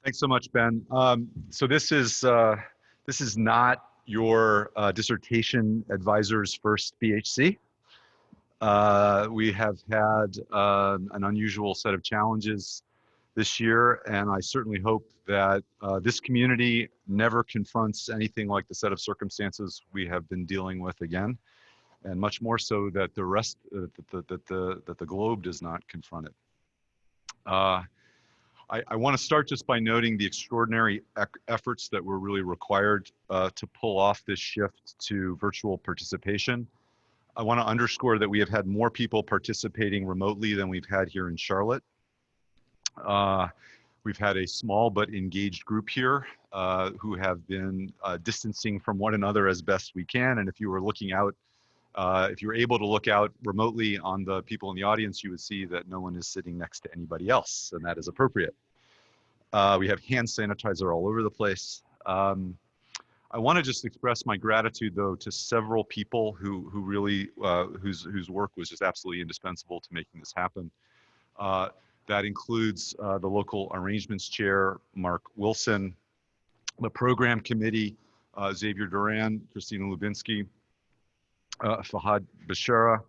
Thanks so much, Ben. So this is not your dissertation advisor's first BHC. We have had an unusual set of challenges this year, and I certainly hope that this community never confronts anything like the set of circumstances we have been dealing with again, and much more so that the rest that the globe does not confront it. I want to start just by noting the extraordinary efforts that were really required to pull off this shift to virtual participation. I want to underscore that we have had more people participating remotely than we've had here in Charlotte. We've had a small but engaged group here who have been distancing from one another as best we can. And if you were looking out, if you were able to look out remotely on the people in the audience, you would see that no one is sitting next to anybody else, and that is appropriate. We have hand sanitizer all over the place. I want to just express my gratitude, though, to several people who really, whose work was just absolutely indispensable to making this happen. That includes the local arrangements chair, Mark Wilson, the program committee, Xavier Duran, Christina Lubinsky, Fahad Bashara,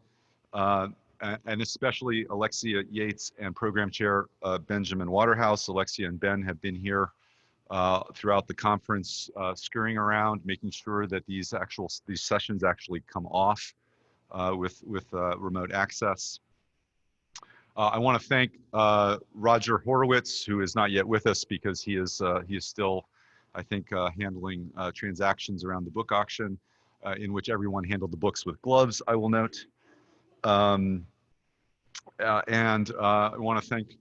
and especially Alexia Yates and program chair Benjamin Waterhouse. Alexia and Ben have been here throughout the conference, scurrying around, making sure that these sessions actually come off with remote access. I want to thank Roger Horowitz, who is not yet with us because he is still, I think, handling transactions around the book auction, in which everyone handled the books with gloves, I will note. And I want to thank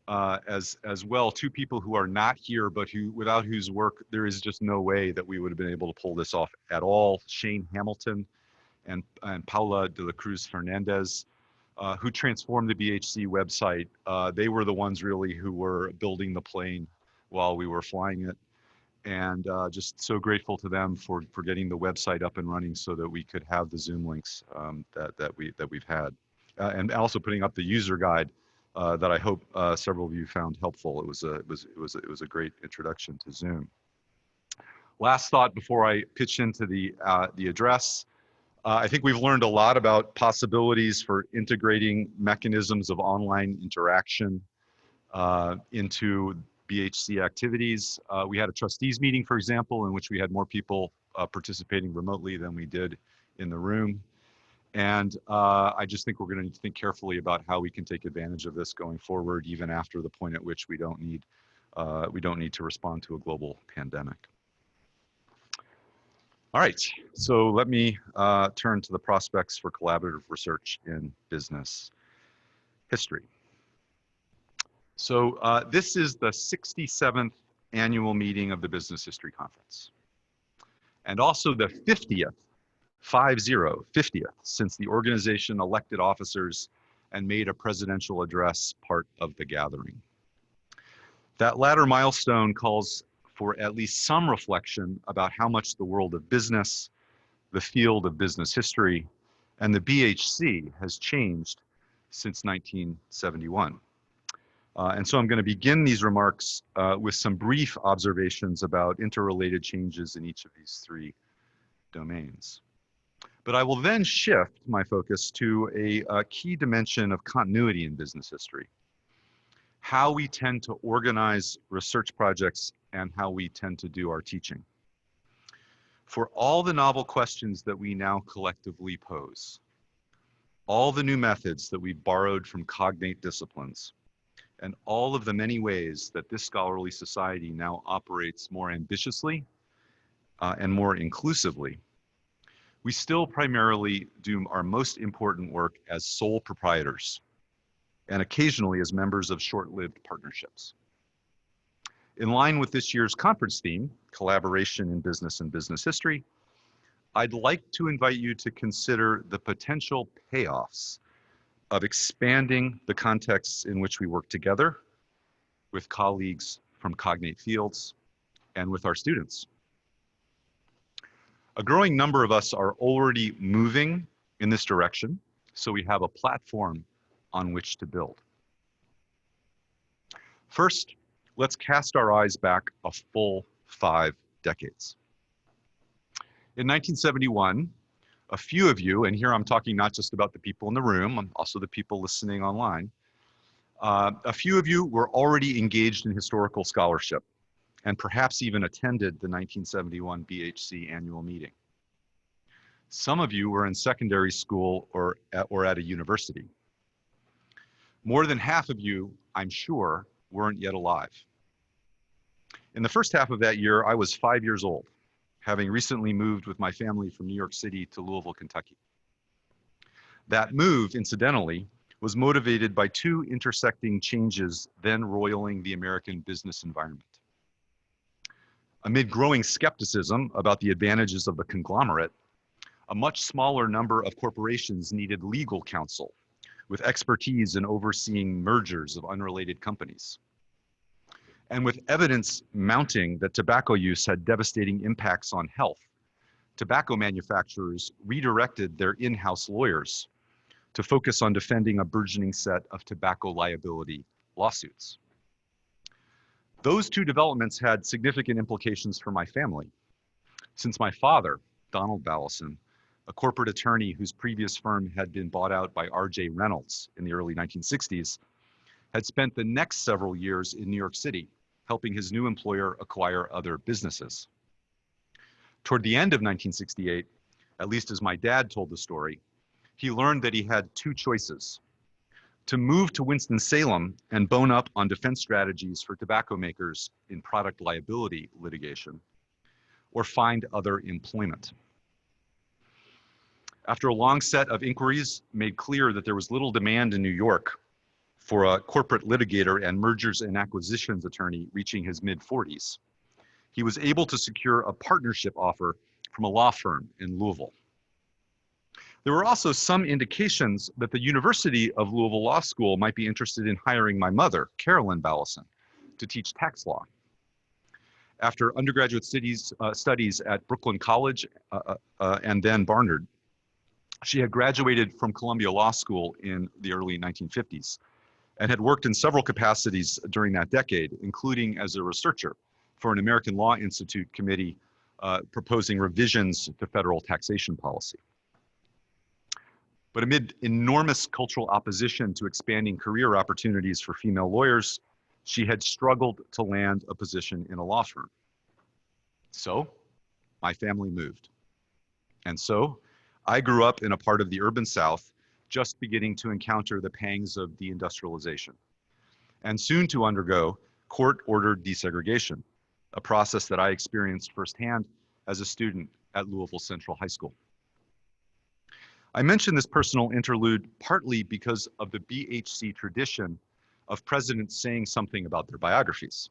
as well two people who are not here, but without whose work there is just no way that we would have been able to pull this off at all. Shane Hamilton and Paula de la Cruz Fernandez, who transformed the BHC website. They were the ones really who were building the plane while we were flying it. And just so grateful to them for getting the website up and running so that we could have the Zoom links that we've had, and also putting up the user guide that I hope several of you found helpful. It was a great introduction to Zoom. Last thought before I pitch into the address. I think we've learned a lot about possibilities for integrating mechanisms of online interaction into BHC activities. We had a trustees meeting, for example, in which we had more people participating remotely than we did in the room. And I just think we're going to need to think carefully about how we can take advantage of this going forward, even after the point at which we don't need to respond to a global pandemic. All right, so let me turn to the prospects for collaborative research in business history. So this is the 67th annual meeting of the Business History Conference, and also the 50th, 50th, since the organization elected officers and made a presidential address part of the gathering. That latter milestone calls for at least some reflection about how much the world of business, the field of business history, and the BHC has changed since 1971. And so I'm going to begin these remarks with some brief observations about interrelated changes in each of these three domains. But I will then shift my focus to a key dimension of continuity in business history: how we tend to organize research projects and how we tend to do our teaching. For all the novel questions that we now collectively pose, all the new methods that we've borrowed from cognate disciplines, and all of the many ways that this scholarly society now operates more ambitiously and more inclusively, we still primarily do our most important work as sole proprietors, and occasionally as members of short-lived partnerships. In line with this year's conference theme, Collaboration in Business and Business History, I'd like to invite you to consider the potential payoffs of expanding the contexts in which we work together with colleagues from cognate fields and with our students. A growing number of us are already moving in this direction, so we have a platform on which to build. First, let's cast our eyes back a full 5 decades. In 1971, a few of you, and here I'm talking not just about the people in the room, also the people listening online, a few of you were already engaged in historical scholarship and perhaps even attended the 1971 BHC annual meeting. Some of you were in secondary school or at a university. More than half of you, I'm sure, weren't yet alive. In the first half of that year, I was 5 years old, having recently moved with my family from New York City to Louisville, Kentucky. That move, incidentally, was motivated by two intersecting changes then roiling the American business environment. Amid growing skepticism about the advantages of the conglomerate, a much smaller number of corporations needed legal counsel with expertise in overseeing mergers of unrelated companies. And with evidence mounting that tobacco use had devastating impacts on health, tobacco manufacturers redirected their in-house lawyers to focus on defending a burgeoning set of tobacco liability lawsuits. Those two developments had significant implications for my family, since my father, Donald Balleisen, a corporate attorney whose previous firm had been bought out by R.J. Reynolds in the early 1960s, had spent the next several years in New York City, helping his new employer acquire other businesses. Toward the end of 1968, at least as my dad told the story, he learned that he had two choices: to move to Winston-Salem and bone up on defense strategies for tobacco makers in product liability litigation, or find other employment. After a long set of inquiries made clear that there was little demand in New York for a corporate litigator and mergers and acquisitions attorney reaching his mid-40s, he was able to secure a partnership offer from a law firm in Louisville. There were also some indications that the University of Louisville Law School might be interested in hiring my mother, Carolyn Balleisen, to teach tax law. After undergraduate studies at Brooklyn College and then Barnard, she had graduated from Columbia Law School in the early 1950s and had worked in several capacities during that decade, including as a researcher for an American Law Institute committee proposing revisions to federal taxation policy. But amid enormous cultural opposition to expanding career opportunities for female lawyers, she had struggled to land a position in a law firm. So my family moved. And so I grew up in a part of the urban South just beginning to encounter the pangs of deindustrialization, and soon to undergo court-ordered desegregation, a process that I experienced firsthand as a student at Louisville Central High School. I mention this personal interlude partly because of the BHC tradition of presidents saying something about their biographies,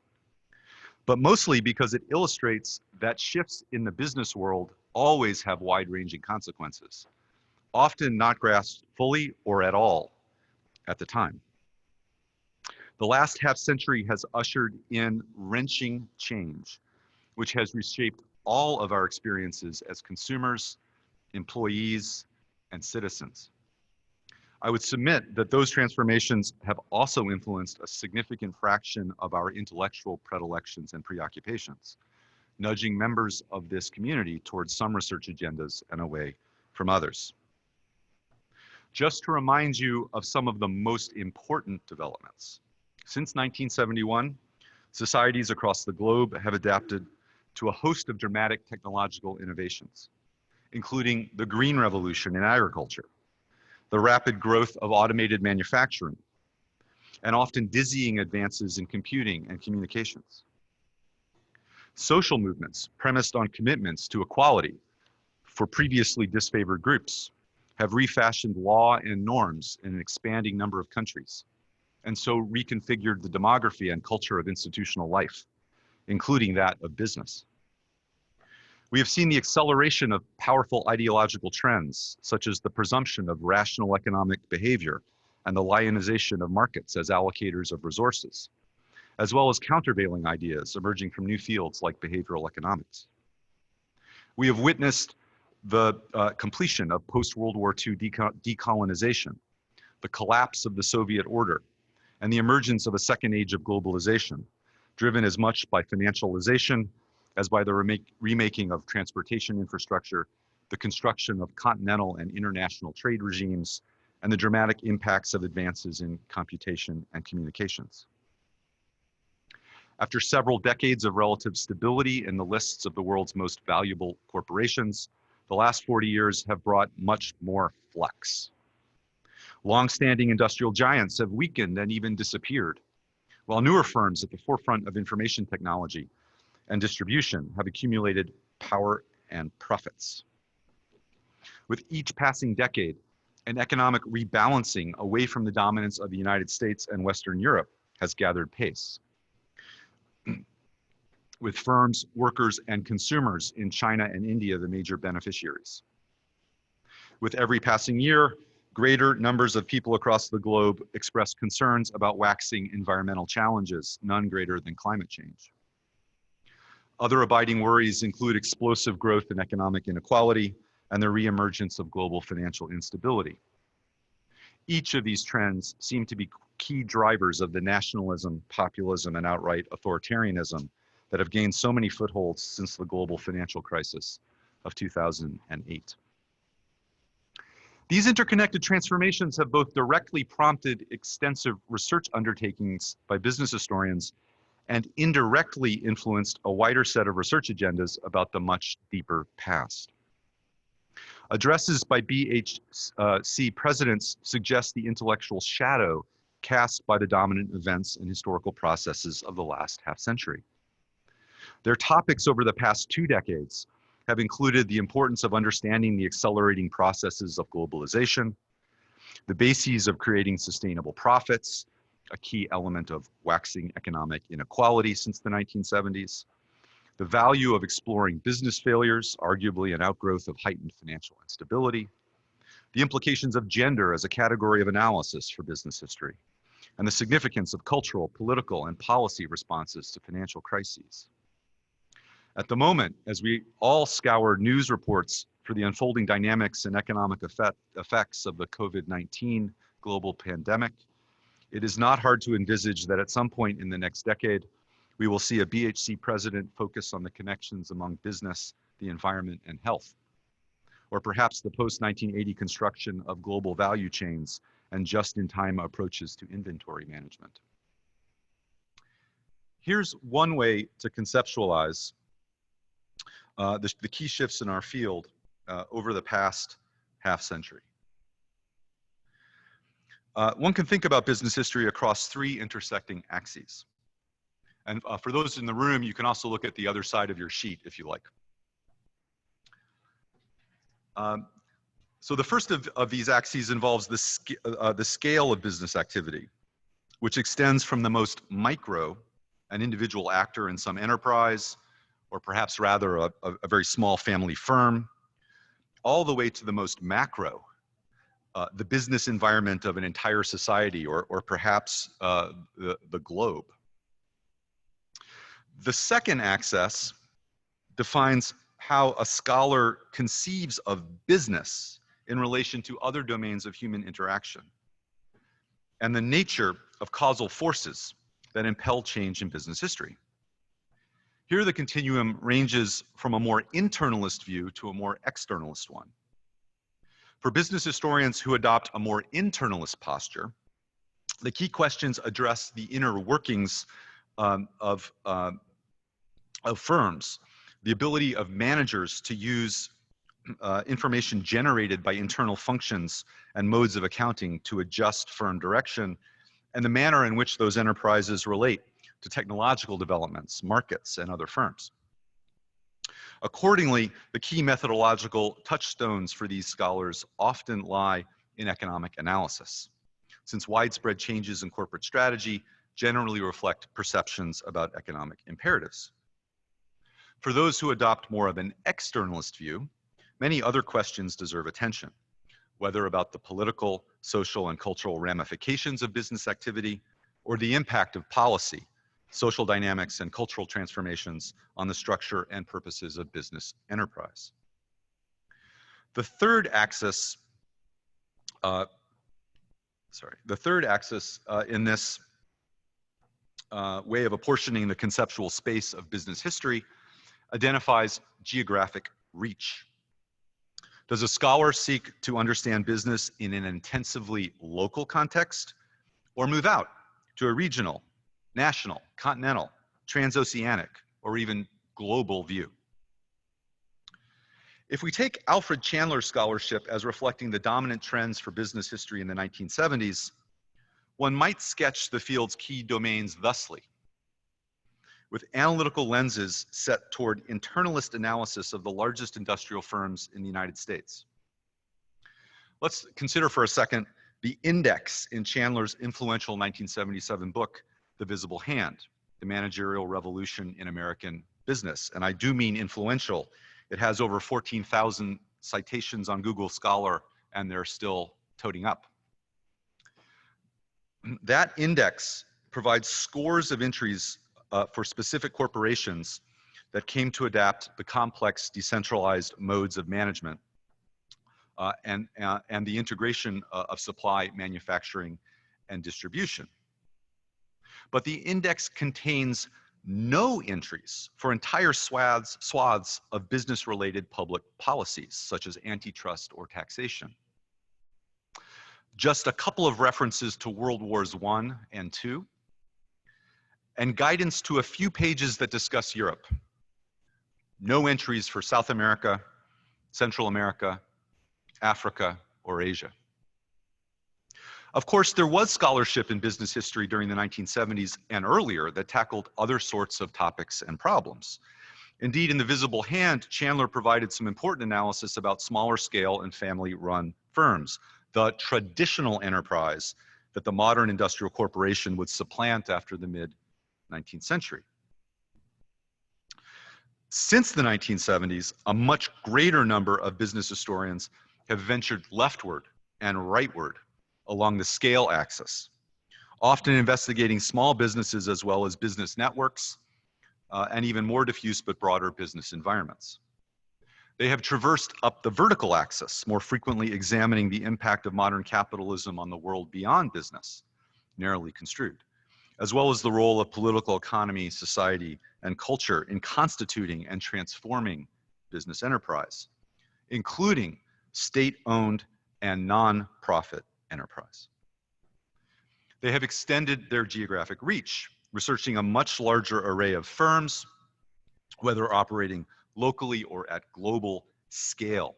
but mostly because it illustrates that shifts in the business world always have wide-ranging consequences, often not grasped fully or at all at the time. The last half century has ushered in wrenching change, which has reshaped all of our experiences as consumers, employees, and citizens. I would submit that those transformations have also influenced a significant fraction of our intellectual predilections and preoccupations, nudging members of this community towards some research agendas and away from others. Just to remind you of some of the most important developments. Since 1971, societies across the globe have adapted to a host of dramatic technological innovations, including the green revolution in agriculture, the rapid growth of automated manufacturing, and often dizzying advances in computing and communications. Social movements premised on commitments to equality for previously disfavored groups have refashioned law and norms in an expanding number of countries, and so reconfigured the demography and culture of institutional life, including that of business. We have seen the acceleration of powerful ideological trends, such as the presumption of rational economic behavior and the lionization of markets as allocators of resources, as well as countervailing ideas emerging from new fields like behavioral economics. We have witnessed the completion of post-World War II decolonization, the collapse of the Soviet order, and the emergence of a second age of globalization, driven as much by financialization as by the remaking of transportation infrastructure, the construction of continental and international trade regimes, and the dramatic impacts of advances in computation and communications. After several decades of relative stability in the lists of the world's most valuable corporations, the last 40 years have brought much more flux. Long-standing industrial giants have weakened and even disappeared, while newer firms at the forefront of information technology and distribution have accumulated power and profits. With each passing decade, an economic rebalancing away from the dominance of the United States and Western Europe has gathered pace, with firms, workers, and consumers in China and India the major beneficiaries. With every passing year, greater numbers of people across the globe express concerns about waxing environmental challenges, none greater than climate change. Other abiding worries include explosive growth in economic inequality and the reemergence of global financial instability. Each of these trends seem to be key drivers of the nationalism, populism, and outright authoritarianism that have gained so many footholds since the global financial crisis of 2008. These interconnected transformations have both directly prompted extensive research undertakings by business historians and indirectly influenced a wider set of research agendas about the much deeper past. Addresses by BHC presidents suggest the intellectual shadow cast by the dominant events and historical processes of the last half-century. Their topics over the past 2 decades have included the importance of understanding the accelerating processes of globalization, the bases of creating sustainable profits, a key element of waxing economic inequality since the 1970s, the value of exploring business failures, arguably an outgrowth of heightened financial instability, the implications of gender as a category of analysis for business history, and the significance of cultural, political, and policy responses to financial crises. At the moment, as we all scour news reports for the unfolding dynamics and economic effects of the COVID-19 global pandemic, it is not hard to envisage that at some point in the next decade, we will see a BHC president focus on the connections among business, the environment, and health, or perhaps the post-1980 construction of global value chains and just-in-time approaches to inventory management. Here's one way to conceptualize the key shifts in our field over the past half-century. One can think about business history across 3 intersecting axes. And for those in the room, you can also look at the other side of your sheet if you like. So the first of these axes involves the scale of business activity, which extends from the most micro, an individual actor in some enterprise, or perhaps rather a very small family firm, all the way to the most macro, the business environment of an entire society, or perhaps the globe. The second axis defines how a scholar conceives of business in relation to other domains of human interaction, and the nature of causal forces that impel change in business history. Here, the continuum ranges from a more internalist view to a more externalist one. For business historians who adopt a more internalist posture, the key questions address the inner workings of firms, the ability of managers to use information generated by internal functions and modes of accounting to adjust firm direction, and the manner in which those enterprises relate to technological developments, markets, and other firms. Accordingly, the key methodological touchstones for these scholars often lie in economic analysis, since widespread changes in corporate strategy generally reflect perceptions about economic imperatives. For those who adopt more of an externalist view, many other questions deserve attention, whether about the political, social, and cultural ramifications of business activity, or the impact of policy, social dynamics, and cultural transformations on the structure and purposes of business enterprise. The third axis, in this way of apportioning the conceptual space of business history identifies geographic reach. Does a scholar seek to understand business in an intensively local context, or move out to a regional, national, continental, transoceanic, or even global view? If we take Alfred Chandler's scholarship as reflecting the dominant trends for business history in the 1970s, one might sketch the field's key domains thusly: with analytical lenses set toward internalist analysis of the largest industrial firms in the United States. Let's consider for a second the index in Chandler's influential 1977 book, The Visible Hand, The Managerial Revolution in American Business. And I do mean influential. It has over 14,000 citations on Google Scholar, and they're still toting up. That index provides scores of entries for specific corporations that came to adapt the complex decentralized modes of management and the integration of supply, manufacturing, and distribution. But the index contains no entries for entire swaths of business-related public policies, such as antitrust or taxation. Just a couple of references to World Wars I and II, and guidance to a few pages that discuss Europe. No entries for South America, Central America, Africa, or Asia. Of course, there was scholarship in business history during the 1970s and earlier that tackled other sorts of topics and problems. Indeed, in The Visible Hand, Chandler provided some important analysis about smaller scale and family-run firms, the traditional enterprise that the modern industrial corporation would supplant after the mid-19th century. Since the 1970s, a much greater number of business historians have ventured leftward and rightward along the scale axis, often investigating small businesses as well as business networks, and even more diffuse but broader business environments. They have traversed up the vertical axis, more frequently examining the impact of modern capitalism on the world beyond business, narrowly construed, as well as the role of political economy, society, and culture in constituting and transforming business enterprise, including state-owned and non-profit enterprise. They have extended their geographic reach, researching a much larger array of firms, whether operating locally or at global scale,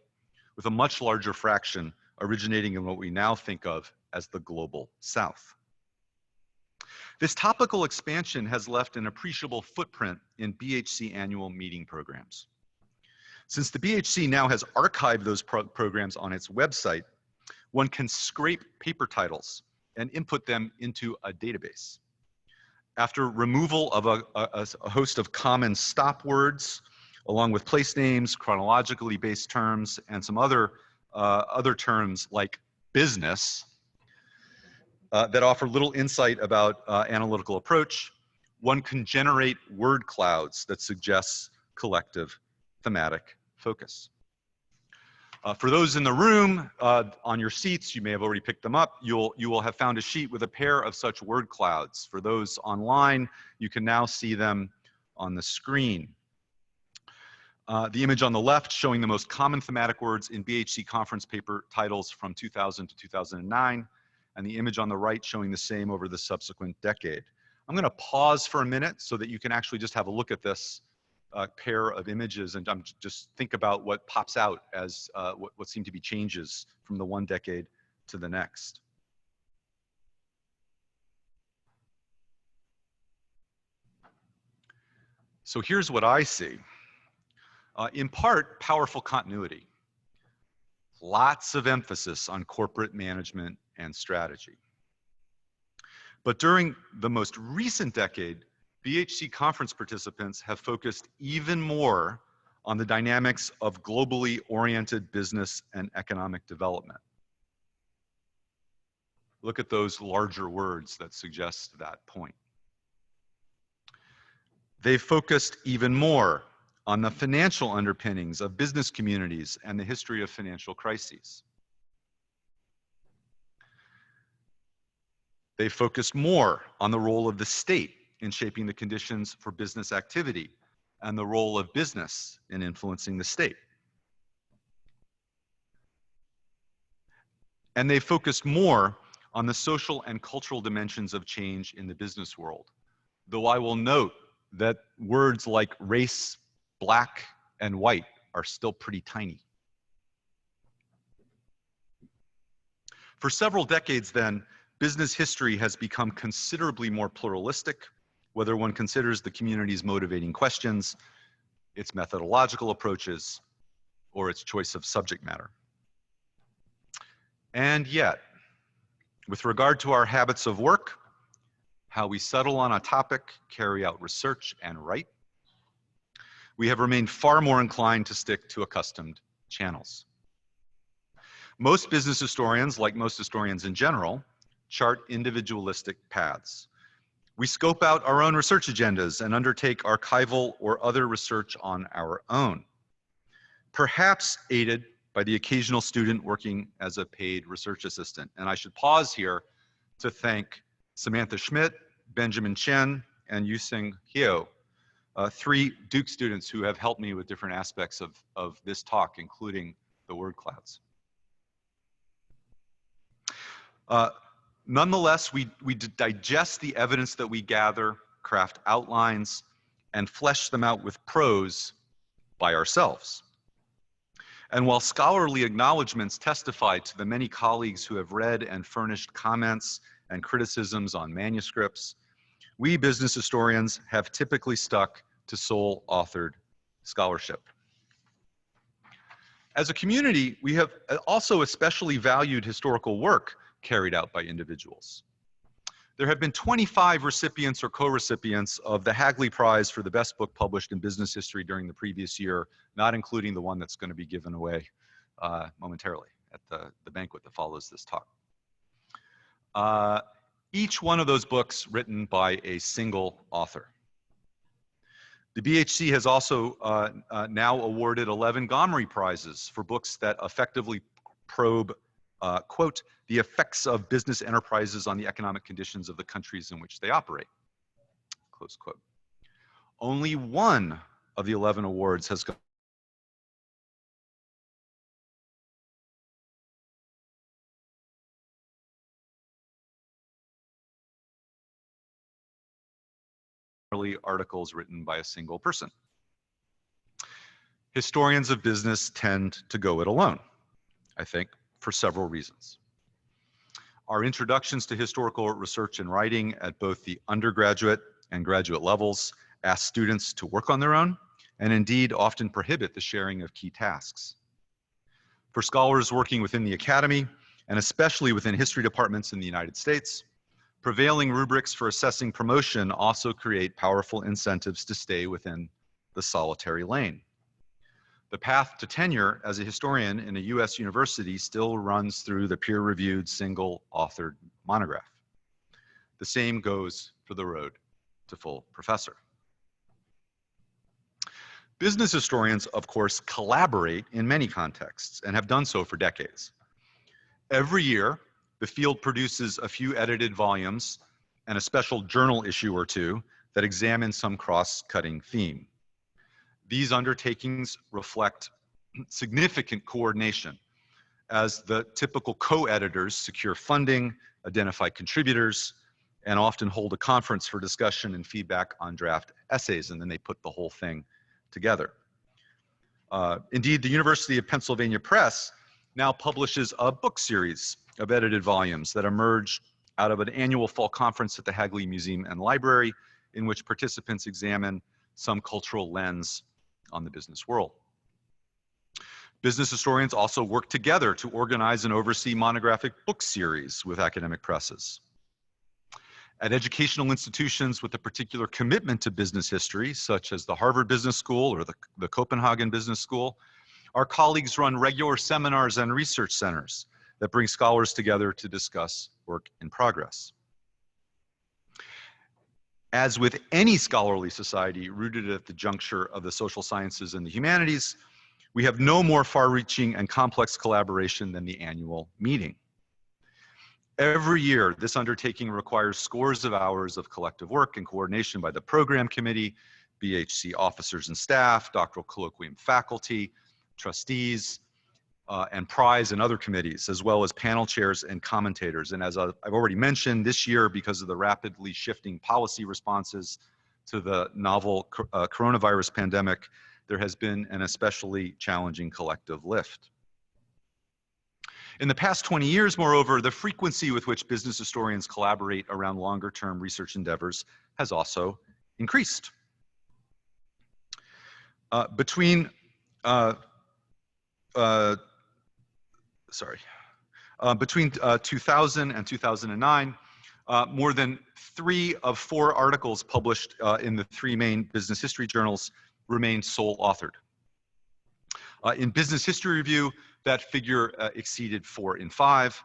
with a much larger fraction originating in what we now think of as the global South. This topical expansion has left an appreciable footprint in BHC annual meeting programs. Since the BHC now has archived those programs on its website, one can scrape paper titles and input them into a database. After removal of a host of common stop words, along with place names, chronologically based terms, and some other terms like business that offer little insight about analytical approach, one can generate word clouds that suggest collective thematic focus. For those in the room, on your seats, you may have already picked them up. You will have found a sheet with a pair of such word clouds. For those online, you can now see them on the screen. The image on the left showing the most common thematic words in BHC conference paper titles from 2000 to 2009, and the image on the right showing the same over the subsequent decade. I'm going to pause for a minute so that you can actually just have a look at this pair of images and just think about what pops out as what seem to be changes from the one decade to the next. So here's what I see. In part, powerful continuity. Lots of emphasis on corporate management and strategy. But during the most recent decade, BHC conference participants have focused even more on the dynamics of globally oriented business and economic development. Look at those larger words that suggest that point. They've focused even more on the financial underpinnings of business communities and the history of financial crises. They focused more on the role of the state in shaping the conditions for business activity and the role of business in influencing the state. And they focus more on the social and cultural dimensions of change in the business world. Though I will note that words like race, black, and white are still pretty tiny. For several decades then, business history has become considerably more pluralistic, whether one considers the community's motivating questions, its methodological approaches, or its choice of subject matter. And yet, with regard to our habits of work, how we settle on a topic, carry out research, and write, we have remained far more inclined to stick to accustomed channels. Most business historians, like most historians in general, chart individualistic paths. We scope out our own research agendas and undertake archival or other research on our own, perhaps aided by the occasional student working as a paid research assistant. And I should pause here to thank Samantha Schmidt, Benjamin Chen, and Yusing Hyo, three Duke students who have helped me with different aspects of this talk, including the word clouds. Nonetheless, we digest the evidence that we gather, craft outlines, and flesh them out with prose by ourselves. And while scholarly acknowledgments testify to the many colleagues who have read and furnished comments and criticisms on manuscripts, we business historians have typically stuck to sole authored scholarship. As a community, we have also especially valued historical work carried out by individuals. There have been 25 recipients or co-recipients of the Hagley Prize for the best book published in business history during the previous year, not including the one that's going to be given away momentarily at the banquet that follows this talk. Each one of those books written by a single author. The BHC has also now awarded 11 Gomery Prizes for books that effectively probe, quote, the effects of business enterprises on the economic conditions of the countries in which they operate, close quote. Only one of the 11 awards has gone articles written by a single person. Historians of business tend to go it alone, I think, for several reasons. Our introductions to historical research and writing at both the undergraduate and graduate levels ask students to work on their own, and indeed often prohibit the sharing of key tasks. For scholars working within the academy, and especially within history departments in the United States, prevailing rubrics for assessing promotion also create powerful incentives to stay within the solitary lane. The path to tenure as a historian in a US university still runs through the peer-reviewed, single-authored monograph. The same goes for the road to full professor. Business historians, of course, collaborate in many contexts and have done so for decades. Every year, the field produces a few edited volumes and a special journal issue or two that examine some cross-cutting theme. These undertakings reflect significant coordination as the typical co-editors secure funding, identify contributors, and often hold a conference for discussion and feedback on draft essays, and then they put the whole thing together. Indeed, the University of Pennsylvania Press now publishes a book series of edited volumes that emerge out of an annual fall conference at the Hagley Museum and Library, in which participants examine some cultural lens on the business world. Business historians also work together to organize and oversee monographic book series with academic presses. At educational institutions with a particular commitment to business history, such as the Harvard Business School or the Copenhagen Business School, our colleagues run regular seminars and research centers that bring scholars together to discuss work in progress. As with any scholarly society rooted at the juncture of the social sciences and the humanities, we have no more far-reaching and complex collaboration than the annual meeting. Every year, this undertaking requires scores of hours of collective work and coordination by the program committee, BHC officers and staff, doctoral colloquium faculty, trustees, and prize and other committees, as well as panel chairs and commentators. And as I've already mentioned, this year, because of the rapidly shifting policy responses to the novel coronavirus pandemic, there has been an especially challenging collective lift. In the past 20 years, moreover, the frequency with which business historians collaborate around longer-term research endeavors has also increased. Between 2000 and 2009, more than 3 of 4 articles published in the 3 main business history journals remained sole authored. In Business History Review, that figure exceeded 4 in 5.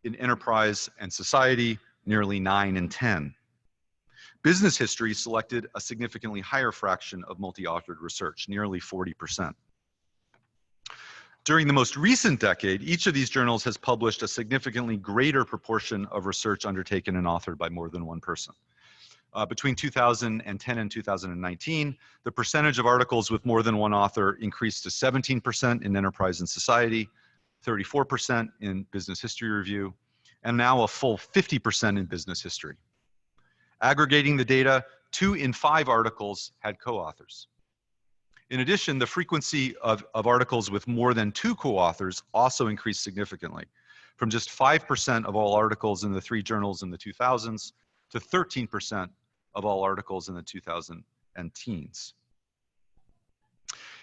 In Enterprise and Society, nearly 9 in 10. Business History selected a significantly higher fraction of multi-authored research, nearly 40%. During the most recent decade, each of these journals has published a significantly greater proportion of research undertaken and authored by more than one person. Between 2010 and 2019, the percentage of articles with more than one author increased to 17% in Enterprise and Society, 34% in Business History Review, and now a full 50% in Business History. Aggregating the data, 2 in 5 articles had co-authors. In addition, the frequency of articles with more than 2 co-authors also increased significantly, from just 5% of all articles in the 3 journals in the 2000s to 13% of all articles in the 2010s.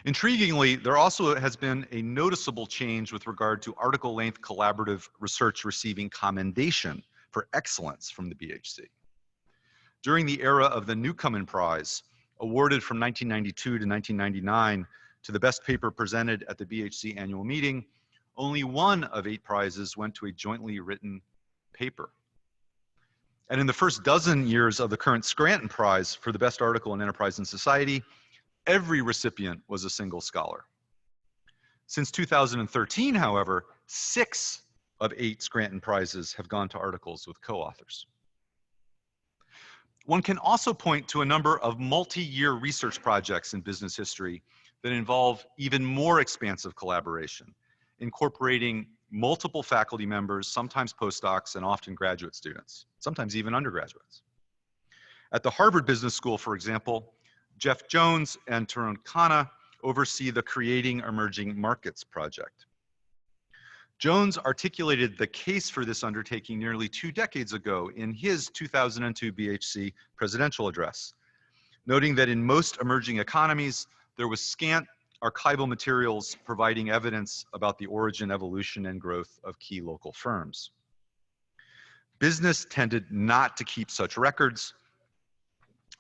Intriguingly, there also has been a noticeable change with regard to article length collaborative research receiving commendation for excellence from the BHC. During the era of the Newcomen Prize, awarded from 1992 to 1999 to the best paper presented at the BHC annual meeting, only 1 of 8 prizes went to a jointly written paper. And in the first dozen years of the current Scranton Prize for the best article in Enterprise and Society, every recipient was a single scholar. Since 2013, however, 6 of 8 Scranton Prizes have gone to articles with co-authors. One can also point to a number of multi-year research projects in business history that involve even more expansive collaboration, incorporating multiple faculty members, sometimes postdocs, and often graduate students, sometimes even undergraduates. At the Harvard Business School, for example, Jeff Jones and Tarun Khanna oversee the Creating Emerging Markets project. Jones articulated the case for this undertaking nearly 2 decades ago in his 2002 BHC presidential address, noting that in most emerging economies, there was scant archival materials providing evidence about the origin, evolution, and growth of key local firms. Business tended not to keep such records,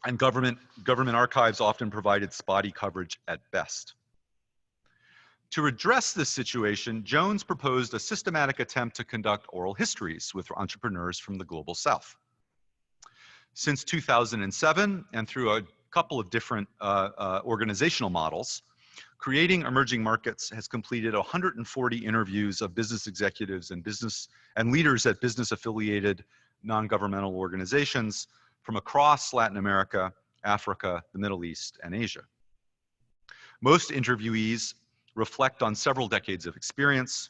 and government archives often provided spotty coverage at best. To address this situation, Jones proposed a systematic attempt to conduct oral histories with entrepreneurs from the global South. Since 2007, and through a couple of different organizational models, Creating Emerging Markets has completed 140 interviews of business executives and leaders at business-affiliated non-governmental organizations from across Latin America, Africa, the Middle East, and Asia. Most interviewees reflect on several decades of experience,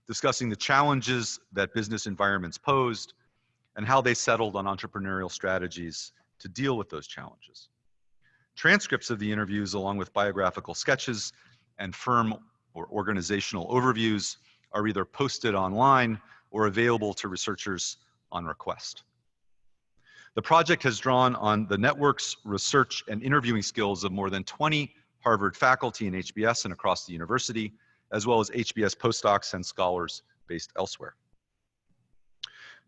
discussing the challenges that business environments posed and how they settled on entrepreneurial strategies to deal with those challenges. Transcripts of the interviews, along with biographical sketches and firm or organizational overviews, are either posted online or available to researchers on request. The project has drawn on the networks, research, and interviewing skills of more than 20 Harvard faculty in HBS and across the university, as well as HBS postdocs and scholars based elsewhere.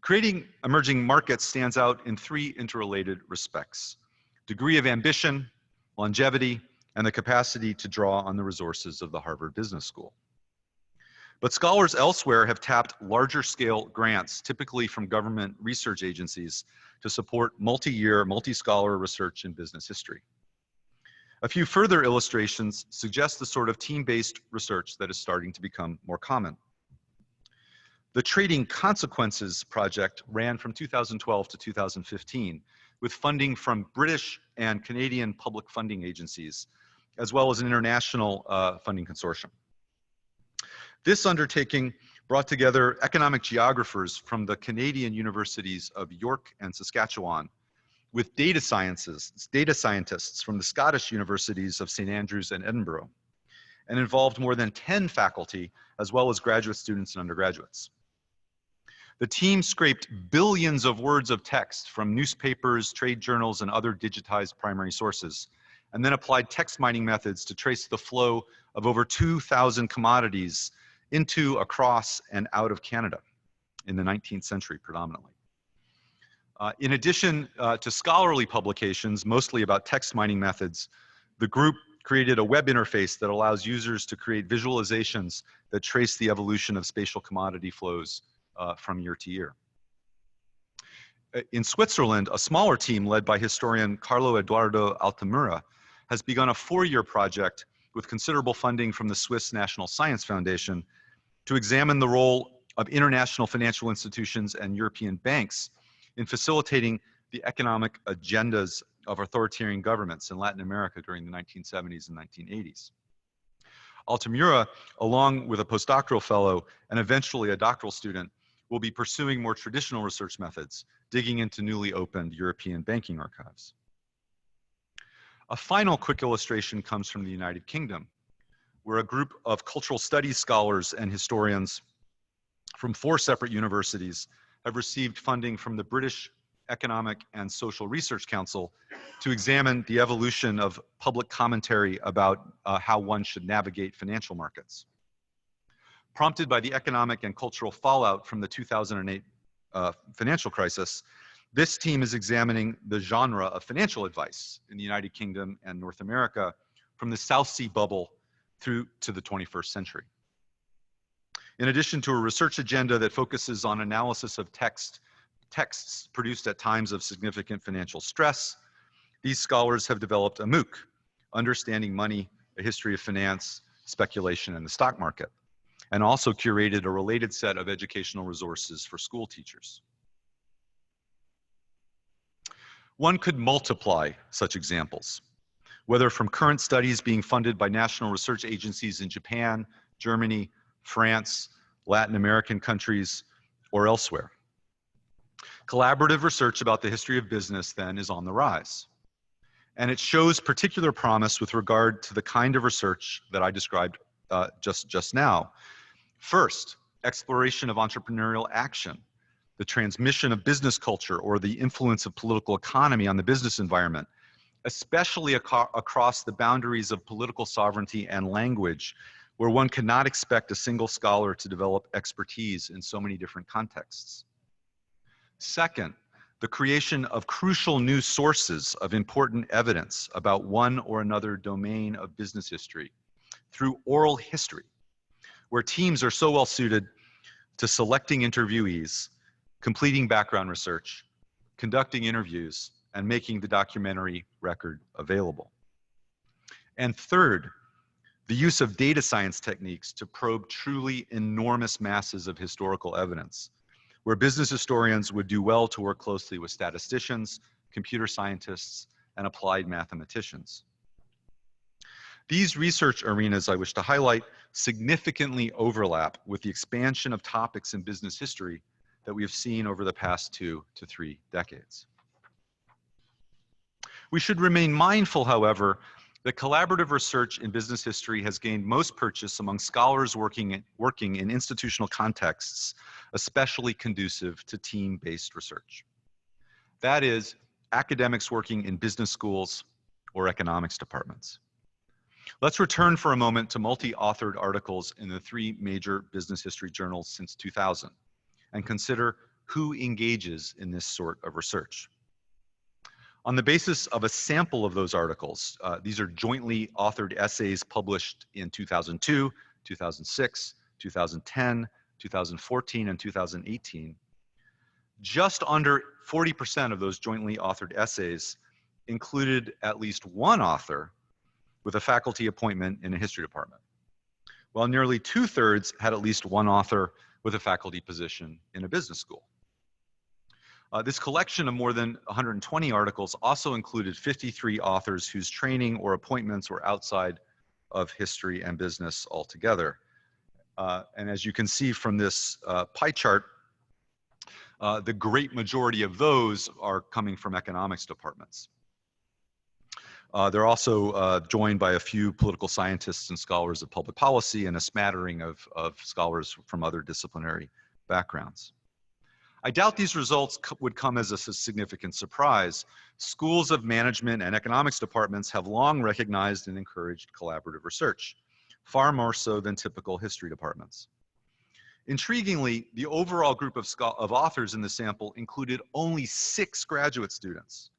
Creating Emerging Markets stands out in 3 interrelated respects: degree of ambition, longevity, and the capacity to draw on the resources of the Harvard Business School. But scholars elsewhere have tapped larger scale grants, typically from government research agencies, to support multi-year, multi-scholar research in business history. A few further illustrations suggest the sort of team-based research that is starting to become more common. The Trading Consequences project ran from 2012 to 2015 with funding from British and Canadian public funding agencies, as well as an international funding consortium. This undertaking brought together economic geographers from the Canadian universities of York and Saskatchewan with data scientists from the Scottish universities of St. Andrews and Edinburgh, and involved more than 10 faculty, as well as graduate students and undergraduates. The team scraped billions of words of text from newspapers, trade journals, and other digitized primary sources, and then applied text mining methods to trace the flow of over 2,000 commodities into, across, and out of Canada in the 19th century predominantly. In addition to scholarly publications, mostly about text mining methods, the group created a web interface that allows users to create visualizations that trace the evolution of spatial commodity flows from year to year. In Switzerland, a smaller team led by historian Carlo Eduardo Altamura has begun a 4-year project with considerable funding from the Swiss National Science Foundation to examine the role of international financial institutions and European banks in facilitating the economic agendas of authoritarian governments in Latin America during the 1970s and 1980s. Altamura, along with a postdoctoral fellow and eventually a doctoral student, will be pursuing more traditional research methods, digging into newly opened European banking archives. A final quick illustration comes from the United Kingdom, where a group of cultural studies scholars and historians from 4 separate universities have received funding from the British Economic and Social Research Council to examine the evolution of public commentary about how one should navigate financial markets. Prompted by the economic and cultural fallout from the 2008 financial crisis, this team is examining the genre of financial advice in the United Kingdom and North America from the South Sea bubble through to the 21st century. In addition to a research agenda that focuses on analysis of texts produced at times of significant financial stress, these scholars have developed a MOOC, Understanding Money, A History of Finance, Speculation, and the Stock Market, and also curated a related set of educational resources for school teachers. One could multiply such examples, whether from current studies being funded by national research agencies in Japan, Germany, France, Latin American countries, or elsewhere. Collaborative research about the history of business then is on the rise. And it shows particular promise with regard to the kind of research that I described just now. First, exploration of entrepreneurial action, the transmission of business culture, or the influence of political economy on the business environment, especially across the boundaries of political sovereignty and language, where one cannot expect a single scholar to develop expertise in so many different contexts. Second, the creation of crucial new sources of important evidence about one or another domain of business history through oral history, where teams are so well suited to selecting interviewees, completing background research, conducting interviews, and making the documentary record available. And third, the use of data science techniques to probe truly enormous masses of historical evidence, where business historians would do well to work closely with statisticians, computer scientists, and applied mathematicians. These research arenas I wish to highlight significantly overlap with the expansion of topics in business history that we have seen over the past 2 to 3 decades. We should remain mindful, however, that collaborative research in business history has gained most purchase among scholars working in institutional contexts, especially conducive to team-based research. That is, academics working in business schools or economics departments. Let's return for a moment to multi-authored articles in the 3 major business history journals since 2000 and consider who engages in this sort of research. On the basis of a sample of those articles, these are jointly authored essays published in 2002, 2006, 2010, 2014, and 2018. Just under 40% of those jointly authored essays included at least one author with a faculty appointment in a history department, while nearly 2/3 had at least one author with a faculty position in a business school. This collection of more than 120 articles also included 53 authors whose training or appointments were outside of history and business altogether. And as you can see from this pie chart, the great majority of those are coming from economics departments. They're also joined by a few political scientists and scholars of public policy and a smattering of scholars from other disciplinary backgrounds. I doubt these results would come as a significant surprise. Schools of management and economics departments have long recognized and encouraged collaborative research, far more so than typical history departments. Intriguingly, the overall group of authors in the sample included only 6 graduate students,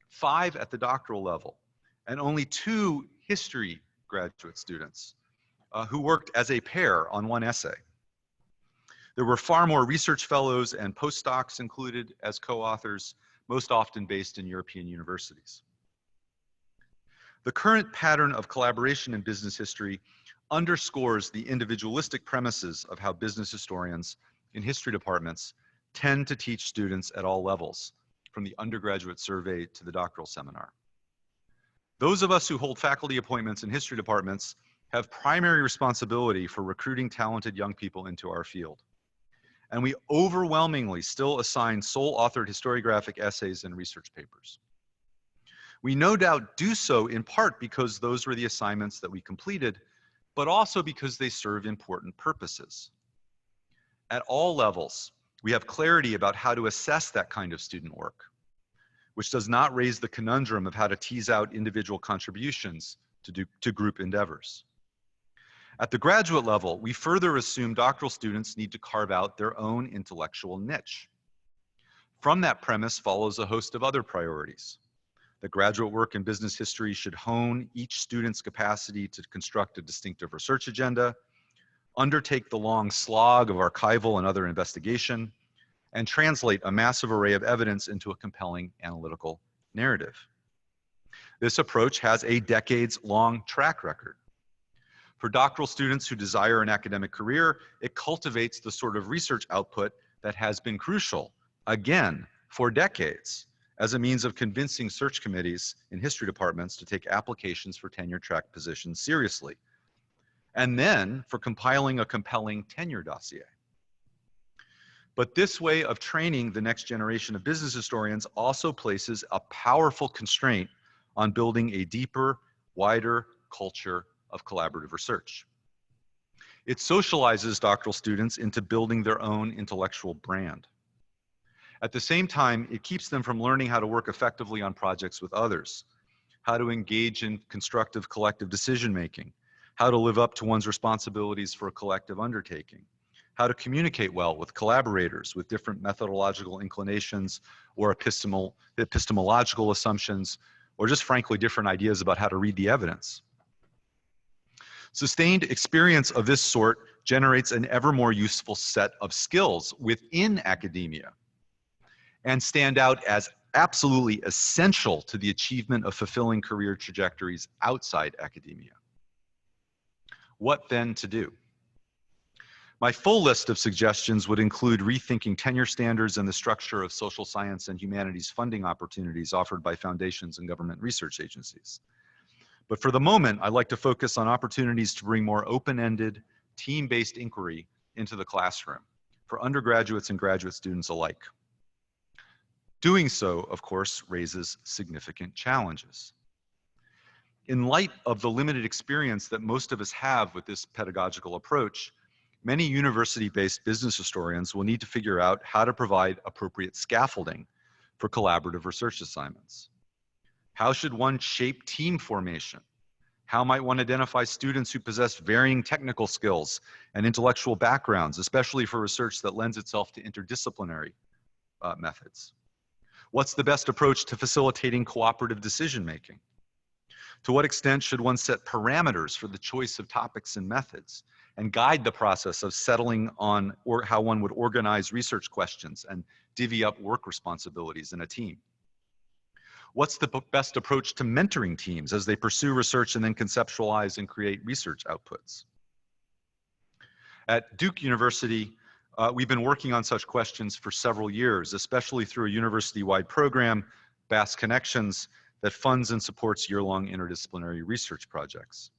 5 at the doctoral level, and only 2 history graduate students who worked as a pair on one essay. There were far more research fellows and postdocs included as co-authors, most often based in European universities. The current pattern of collaboration in business history underscores the individualistic premises of how business historians in history departments tend to teach students at all levels, from the undergraduate survey to the doctoral seminar. Those of us who hold faculty appointments in history departments have primary responsibility for recruiting talented young people into our field. And we overwhelmingly still assign sole authored historiographic essays and research papers. We no doubt do so in part because those were the assignments that we completed, but also because they serve important purposes. At all levels, we have clarity about how to assess that kind of student work, which does not raise the conundrum of how to tease out individual contributions to group endeavors. At the graduate level, we further assume doctoral students need to carve out their own intellectual niche. From that premise follows a host of other priorities. The graduate work in business history should hone each student's capacity to construct a distinctive research agenda, undertake the long slog of archival and other investigation, and translate a massive array of evidence into a compelling analytical narrative. This approach has a decades-long track record. For doctoral students who desire an academic career, it cultivates the sort of research output that has been crucial, again, for decades, as a means of convincing search committees in history departments to take applications for tenure-track positions seriously, and then for compiling a compelling tenure dossier. But this way of training the next generation of business historians also places a powerful constraint on building a deeper, wider culture of collaborative research. It socializes doctoral students into building their own intellectual brand. At the same time, it keeps them from learning how to work effectively on projects with others, how to engage in constructive collective decision-making, how to live up to one's responsibilities for a collective undertaking, how to communicate well with collaborators with different methodological inclinations or epistemological assumptions, or just frankly different ideas about how to read the evidence. Sustained experience of this sort generates an ever more useful set of skills within academia and stand out as absolutely essential to the achievement of fulfilling career trajectories outside academia. What then to do? My full list of suggestions would include rethinking tenure standards and the structure of social science and humanities funding opportunities offered by foundations and government research agencies. But for the moment, I'd like to focus on opportunities to bring more open-ended, team-based inquiry into the classroom for undergraduates and graduate students alike. Doing so, of course, raises significant challenges. In light of the limited experience that most of us have with this pedagogical approach, many university-based business historians will need to figure out how to provide appropriate scaffolding for collaborative research assignments. How should one shape team formation? How might one identify students who possess varying technical skills and intellectual backgrounds, especially for research that lends itself to interdisciplinary methods? What's the best approach to facilitating cooperative decision-making? To what extent should one set parameters for the choice of topics and methods and guide the process of settling on how one would organize research questions and divvy up work responsibilities in a team? What's the best approach to mentoring teams as they pursue research and then conceptualize and create research outputs? At Duke University, We've been working on such questions for several years, especially through a university-wide program, BAS Connections, that funds and supports year-long interdisciplinary research projects.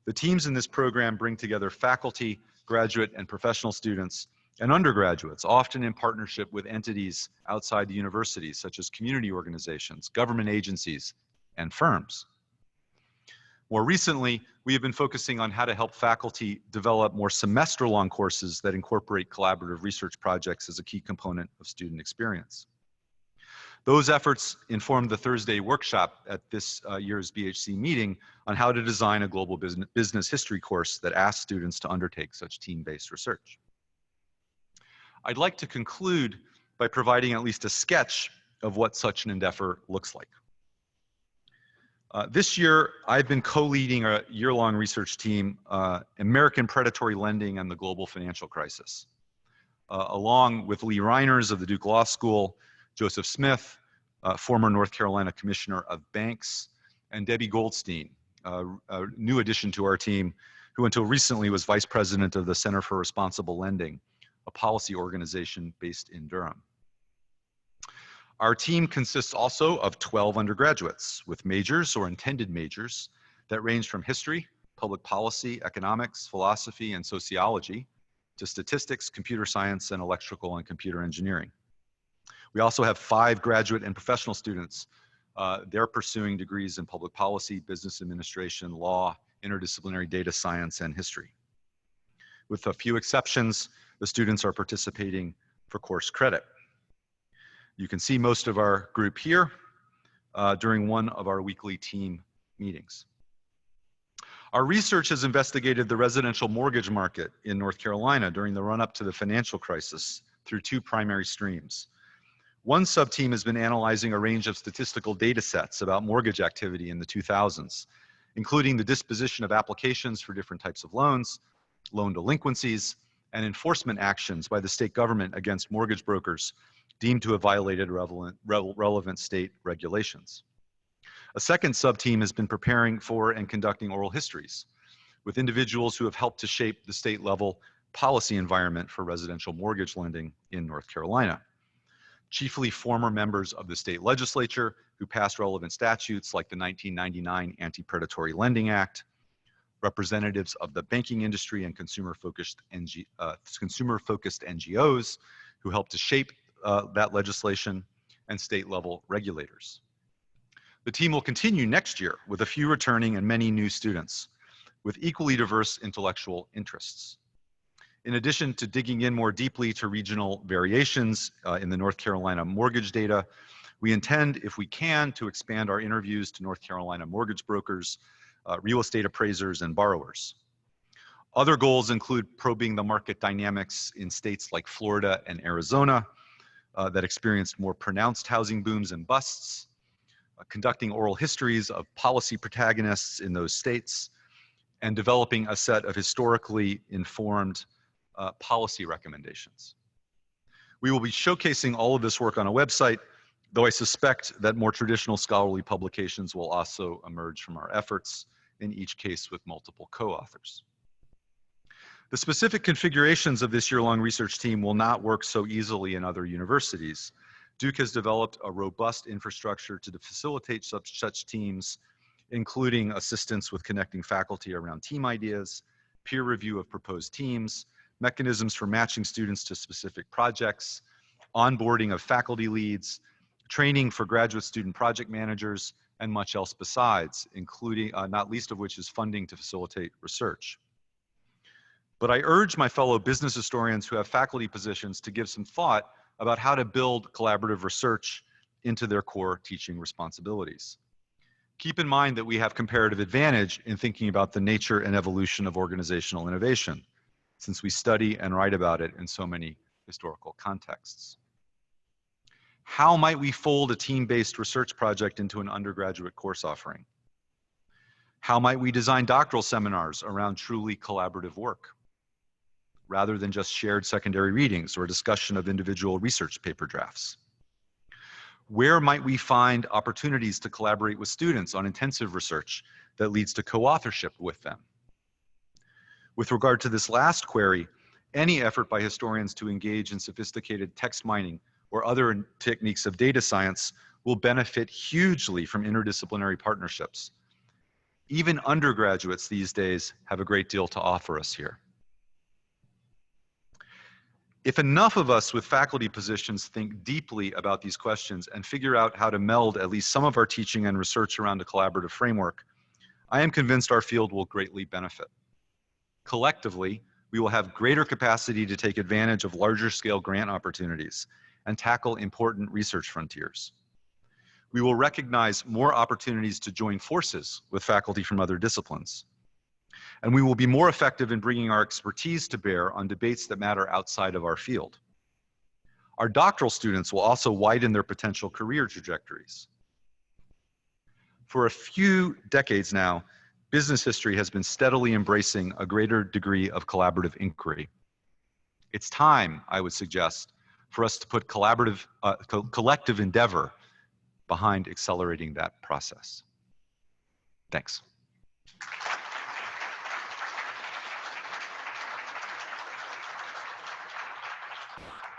The teams in this program bring together faculty, graduate and professional students, and undergraduates, often in partnership with entities outside the university, such as community organizations, government agencies, and firms. More recently, we have been focusing on how to help faculty develop more semester-long courses that incorporate collaborative research projects as a key component of student experience. Those efforts informed the Thursday workshop at this year's BHC meeting on how to design a global business history course that asks students to undertake such team-based research. I'd like to conclude by providing at least a sketch of what such an endeavor looks like. This year, I've been co-leading a year-long research team, American Predatory Lending and the Global Financial Crisis, along with Lee Reiners of the Duke Law School, Joseph Smith, former North Carolina Commissioner of Banks, and Debbie Goldstein, a new addition to our team, who until recently was Vice President of the Center for Responsible Lending, a policy organization based in Durham. Our team consists also of 12 undergraduates with majors or intended majors that range from history, public policy, economics, philosophy, and sociology to statistics, computer science, and electrical and computer engineering. We also have 5 graduate and professional students. They're pursuing degrees in public policy, business administration, law, interdisciplinary data science, and history. With a few exceptions, the students are participating for course credit. You can see most of our group here during one of our weekly team meetings. Our research has investigated the residential mortgage market in North Carolina during the run-up to the financial crisis through 2 primary streams. One sub-team has been analyzing a range of statistical data sets about mortgage activity in the 2000s, including the disposition of applications for different types of loans, loan delinquencies, and enforcement actions by the state government against mortgage brokers deemed to have violated relevant state regulations. A second sub-team has been preparing for and conducting oral histories with individuals who have helped to shape the state level policy environment for residential mortgage lending in North Carolina. Chiefly former members of the state legislature who passed relevant statutes like the 1999 Anti-Predatory Lending Act, representatives of the banking industry and consumer-focused NGOs who helped to shape that legislation, and state-level regulators. The team will continue next year with a few returning and many new students with equally diverse intellectual interests. In addition to digging in more deeply to regional variations in the North Carolina mortgage data, we intend, if we can, to expand our interviews to North Carolina mortgage brokers, real estate appraisers, and borrowers. Other goals include probing the market dynamics in states like Florida and Arizona that experienced more pronounced housing booms and busts, conducting oral histories of policy protagonists in those states, and developing a set of historically informed policy recommendations. We will be showcasing all of this work on a website, though I suspect that more traditional scholarly publications will also emerge from our efforts, in each case with multiple co-authors. The specific configurations of this year-long research team will not work so easily in other universities. Duke has developed a robust infrastructure to facilitate such teams, including assistance with connecting faculty around team ideas, peer review of proposed teams, mechanisms for matching students to specific projects, onboarding of faculty leads, training for graduate student project managers, and much else besides, including, not least of which is funding to facilitate research. But I urge my fellow business historians who have faculty positions to give some thought about how to build collaborative research into their core teaching responsibilities. Keep in mind that we have comparative advantage in thinking about the nature and evolution of organizational innovation, since we study and write about it in so many historical contexts. How might we fold a team-based research project into an undergraduate course offering? How might we design doctoral seminars around truly collaborative work, rather than just shared secondary readings or discussion of individual research paper drafts? Where might we find opportunities to collaborate with students on intensive research that leads to co-authorship with them? With regard to this last query, Any effort by historians to engage in sophisticated text mining or other techniques of data science will benefit hugely from interdisciplinary partnerships. Even undergraduates these days have a great deal to offer us here. If enough of us with faculty positions think deeply about these questions and figure out how to meld at least some of our teaching and research around a collaborative framework, I am convinced our field will greatly benefit. Collectively, we will have greater capacity to take advantage of larger scale grant opportunities and tackle important research frontiers. We will recognize more opportunities to join forces with faculty from other disciplines. And we will be more effective in bringing our expertise to bear on debates that matter outside of our field. Our doctoral students will also widen their potential career trajectories. For a few decades now, business history has been steadily embracing a greater degree of collaborative inquiry. It's time, I would suggest, for us to put collective endeavor behind accelerating that process. Thanks.